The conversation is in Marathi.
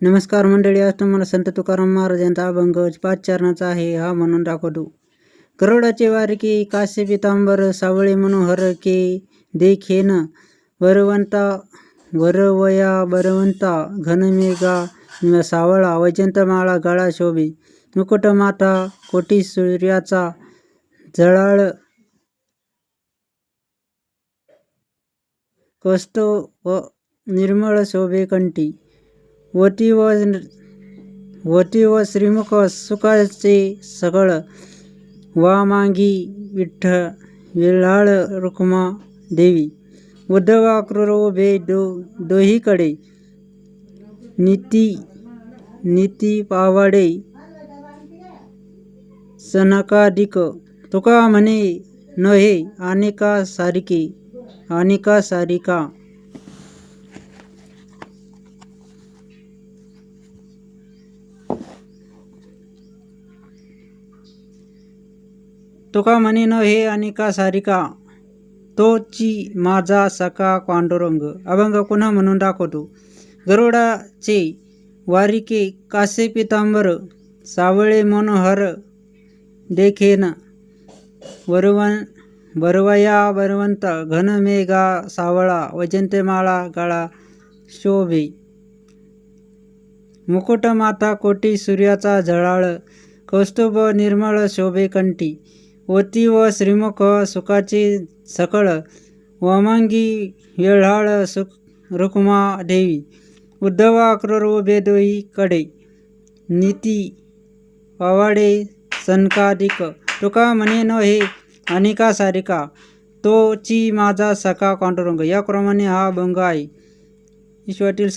नमस्कार मंडळी, आज तुम्हाला संत तुकाराम महाराजांचा अभंग 5 चरणाचा आहे हा म्हणून दाखवतो. गरुडाचे वारके कासे पितांबर सावळे मनोहर के देखेन वरवंता वरवया बरवंता घनमेघा सावळा वैजंतमाळा गळा शोभे मुकुट माथा कोटी सूर्याचा जळाळ कौस्तुभ निर्मळ शोभे कंठी वटी व श्रीमुख सुखाचे सगळ वामांगी विल्हाळ रुक्मा देवी उद्धवा क्रूर उभे दोहीकडे नीती पावाडे सनकादिक तुका म्हणे नहे अनेका सारिका तुका म्हणे न हे अनेका सारिका तोची माझा सखा पांडुरंग. अभंग पुन्हा म्हणून दाखवतो. गरुडाचे वारिके कासे पितांबर सावळे मनोहर देखेन वरवया बरवंत घनमेघा सावळा वैजंतमाळा गळा शोभे मुकुट माथा कोटी सूर्याचा झळाळ कौस्तुभ निर्मळ शोभे कंठी वती व श्रीमुख सुखाचे सकळ वामांगी वेळाळ रुक्मा देवी उद्धवा क्रूर उभे दोही कडे नीती पावाडे सनकादिक तुका म्हणे न हे अनेका सारिका तोची माझा सखा पांडुरंग. याप्रमाणे हा अभंग आहे. ईश्वरातील